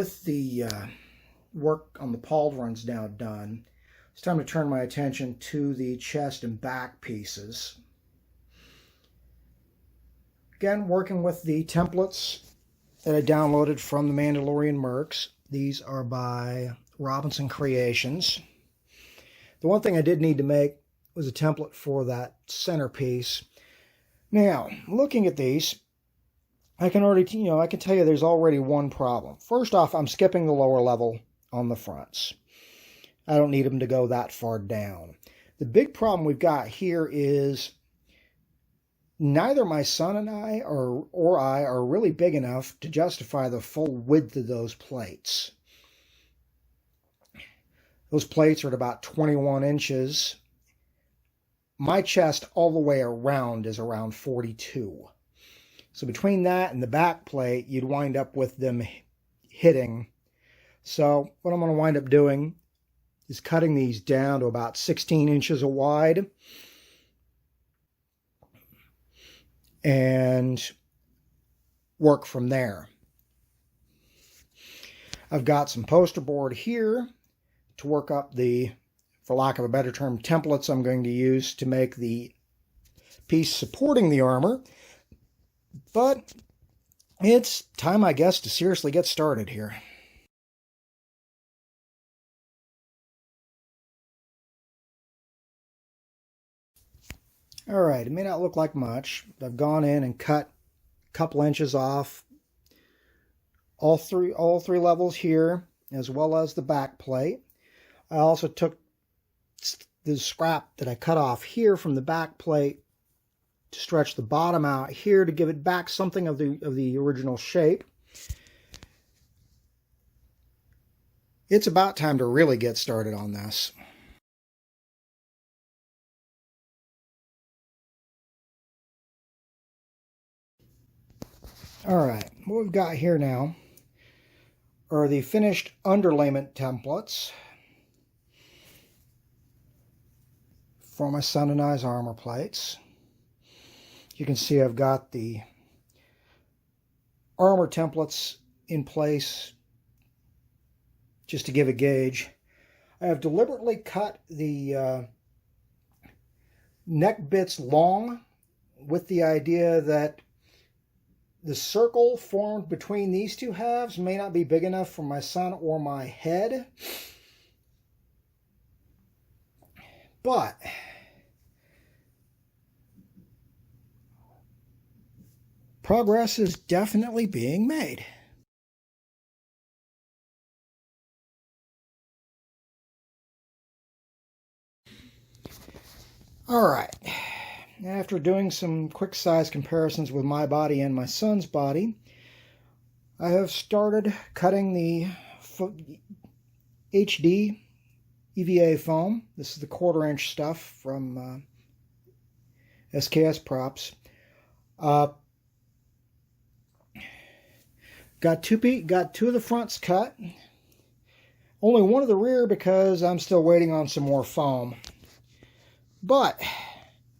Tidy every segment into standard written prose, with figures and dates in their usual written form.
with the work on the pauldrons now done, it's time to turn my attention to the chest and back pieces. Again, working with the templates that I downloaded from the Mandalorian Mercs. These are by Robinson Creations. The one thing I did need to make was a template for that centerpiece. Now, looking at these, I can already, I can tell you there's already one problem. First off, I'm skipping the lower level on the fronts. I don't need them to go that far down. The big problem we've got here is neither my son and I or I are really big enough to justify the full width of those plates. Those plates are at about 21 inches. My chest all the way around is around 42. So between that and the back plate, you'd wind up with them hitting. So what I'm going to wind up doing is cutting these down to about 16 inches wide. And work from there. I've got some poster board here to work up the, for lack of a better term, templates I'm going to use to make the piece supporting the armor. But it's time, I guess, to seriously get started here. All right, it may not look like much. I've gone in and cut a couple inches off all three levels here, as well as the back plate. I also took the scrap that I cut off here from the back plate to stretch the bottom out here to give it back something of the original shape. It's about time to really get started on this. All right, what we've got here now are the finished underlayment templates for my son and I's armor plates. You can see I've got the armor templates in place just to give a gauge. I have deliberately cut the neck bits long with the idea that the circle formed between these two halves may not be big enough for my son or my head. But progress is definitely being made. All right. After doing some quick size comparisons with my body and my son's body, I have started cutting the HD EVA foam. This is the 1/4 inch stuff from SKS Props. Got two of the fronts cut. Only one of the rear because I'm still waiting on some more foam. But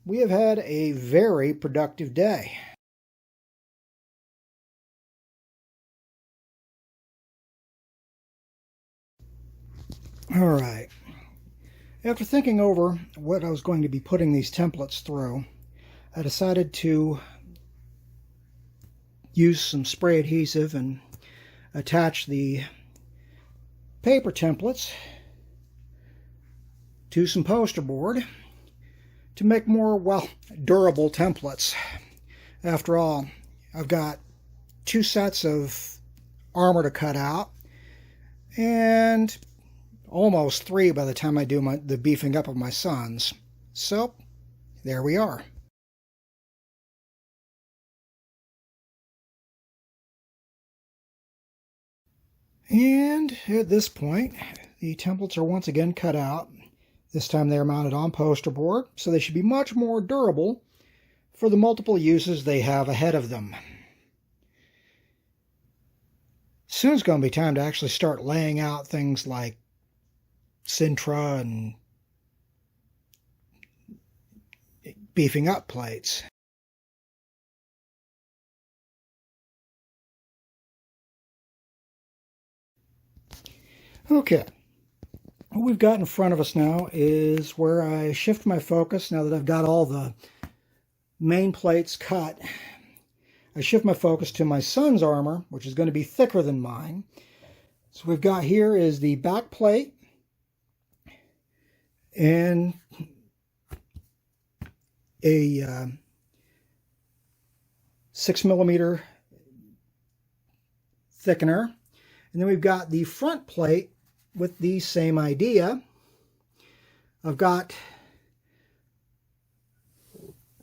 we have had a very productive day. All right. After thinking over what I was going to be putting these templates through, I decided to use some spray adhesive and attach the paper templates to some poster board to make more, well, durable templates. After all, I've got 2 sets of armor to cut out, and almost 3 by the time I do the beefing up of my sons. So, there we are. And at this point, the templates are once again cut out. This time they are mounted on poster board, so they should be much more durable for the multiple uses they have ahead of them. Soon it's going to be time to actually start laying out things like Sintra and beefing up plates. Okay, what we've got in front of us now is where I shift my focus. Now that I've got all the main plates cut, I shift my focus to my son's armor, which is going to be thicker than mine. So we've got here is the back plate and a 6mm thickener. And then we've got the front plate with the same idea. I've got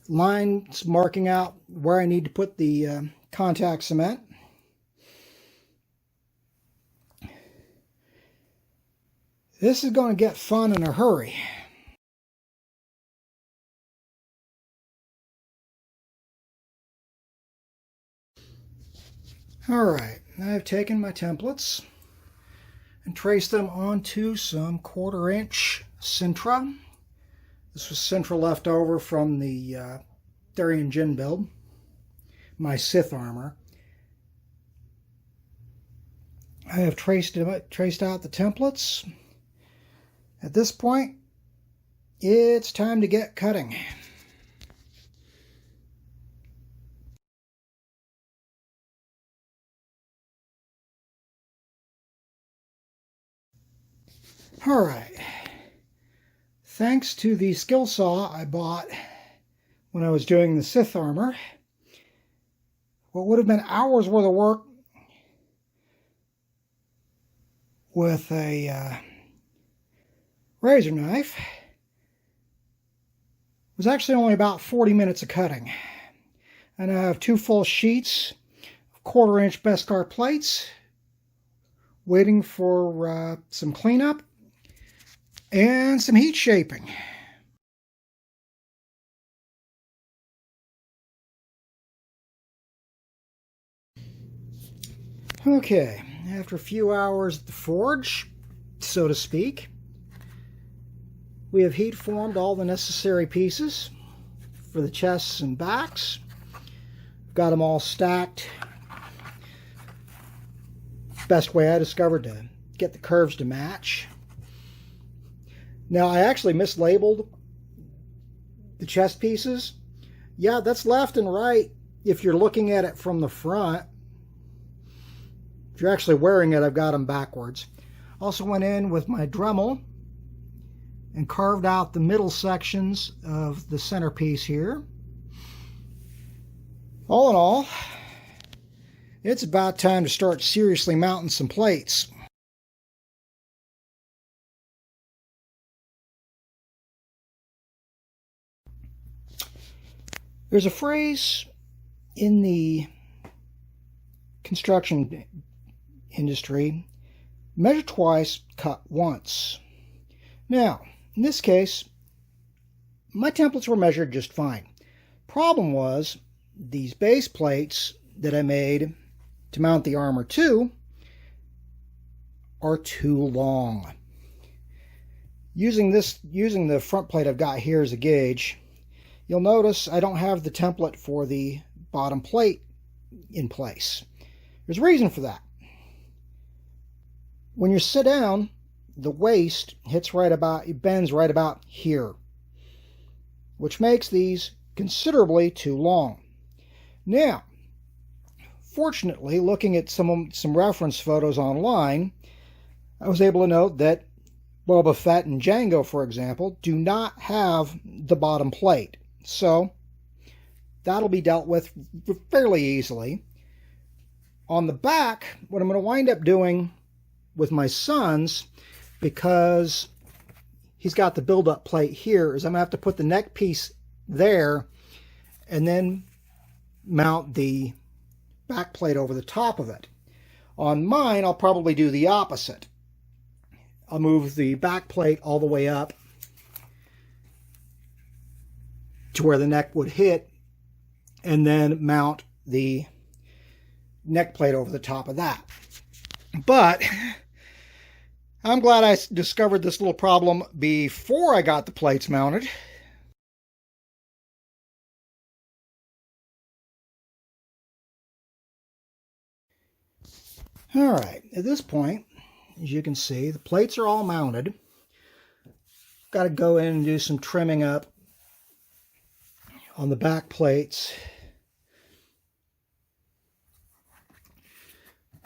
lines marking out where I need to put the contact cement. This is going to get fun in a hurry. Alright, I've taken my templates and traced them onto some 1/4" Sintra. This was Sintra left over from the Therian Jinn build, my Sith armor. I have traced out the templates. At this point, it's time to get cutting. All right. Thanks to the skill saw I bought when I was doing the Sith armor, what would have been hours worth of work with a razor knife was actually only about 40 minutes of cutting. And I have 2 full sheets of 1/4" Beskar plates waiting for some cleanup and some heat shaping. Okay, after a few hours at the forge, so to speak, we have heat formed all the necessary pieces for the chests and backs. Got them all stacked. Best way I discovered to get the curves to match. Now, I actually mislabeled the chest pieces. Yeah, that's left and right if you're looking at it from the front. If you're actually wearing it, I've got them backwards. Also went in with my Dremel and carved out the middle sections of the centerpiece here. All in all, it's about time to start seriously mounting some plates. There's a phrase in the construction industry, measure twice, cut once. Now, in this case, my templates were measured just fine. Problem was, these base plates that I made to mount the armor to are too long. Using the front plate I've got here as a gauge, you'll notice I don't have the template for the bottom plate in place. There's a reason for that. When you sit down, the waist bends right about here, which makes these considerably too long. Now, fortunately, looking at some reference photos online, I was able to note that Boba Fett and Jango, for example, do not have the bottom plate. So that'll be dealt with fairly easily. On the back, what I'm going to wind up doing with my son's, because he's got the build-up plate here, is I'm going to have to put the neck piece there and then mount the back plate over the top of it. On mine, I'll probably do the opposite. I'll move the back plate all the way up to where the neck would hit, and then mount the neck plate over the top of that. But I'm glad I discovered this little problem before I got the plates mounted. All right, at this point, as you can see. The plates are all mounted. Got to go in and do some trimming up on the back plates.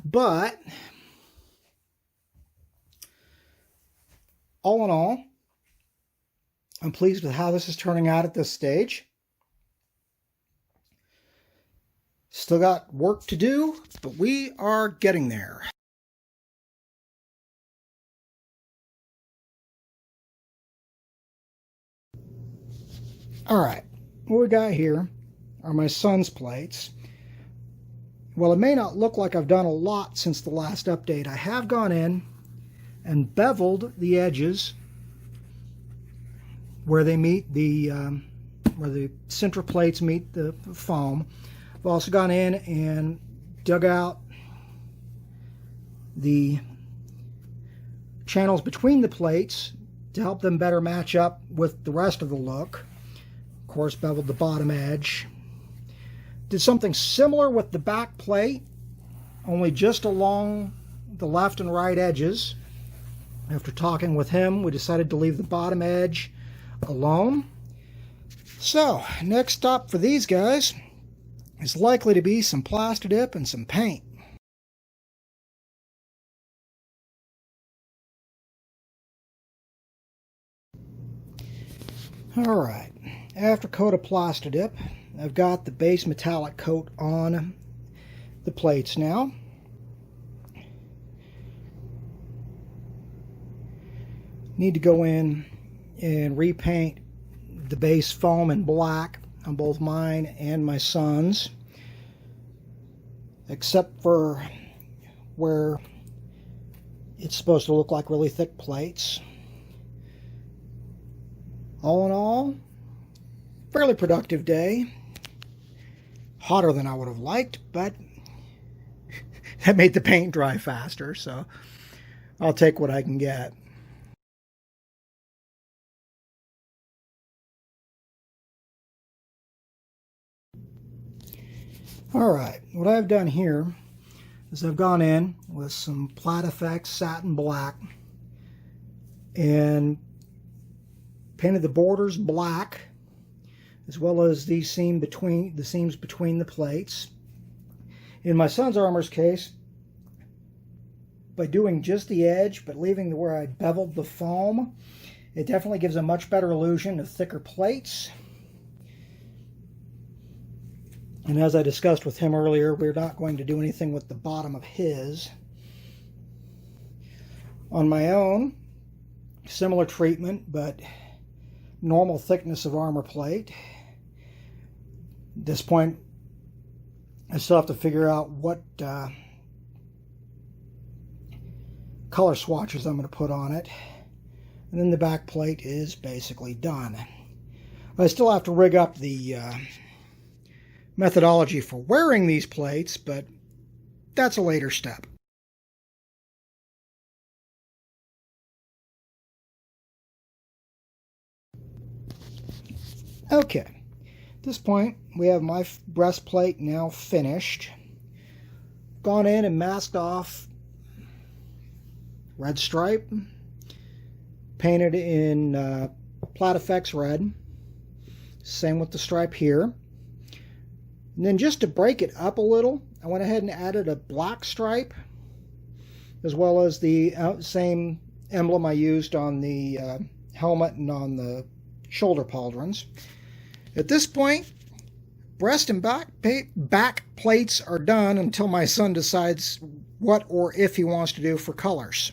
But all in all, I'm pleased with how this is turning out at this stage. Still got work to do, but we are getting there. All right, what we got here are my son's plates. Well, it may not look like I've done a lot since the last update. I have gone in and beveled the edges where they meet where the center plates meet the foam. I've also gone in and dug out the channels between the plates to help them better match up with the rest of the look. Of course, beveled the bottom edge. Did something similar with the back plate, only just along the left and right edges. After talking with him, we decided to leave the bottom edge alone. So, next stop for these guys is likely to be some Plastidip and some paint. Alright, after coat of Plastidip, I've got the base metallic coat on the plates now. Need to go in and repaint the base foam in black on both mine and my son's, except for where it's supposed to look like really thick plates. All in all, fairly productive day. Hotter than I would have liked, but that made the paint dry faster, so I'll take what I can get. Alright, what I've done here is I've gone in with some Plat-Effects Satin Black and painted the borders black, as well as the seams between the plates. In my son's armor's case, by doing just the edge but leaving where I beveled the foam, it definitely gives a much better illusion of thicker plates. And as I discussed with him earlier, we're not going to do anything with the bottom of his. On my own, similar treatment, but normal thickness of armor plate. At this point, I still have to figure out what color swatches I'm going to put on it. And then the back plate is basically done. I still have to rig up the methodology for wearing these plates, but that's a later step. Okay, at this point we have my breastplate now finished. Gone in and masked off red stripe, painted in Plat-Effects red, same with the stripe here. And then just to break it up a little, I went ahead and added a black stripe, as well as the same emblem I used on the helmet and on the shoulder pauldrons. At this point, breast and back plates are done until my son decides what or if he wants to do for colors.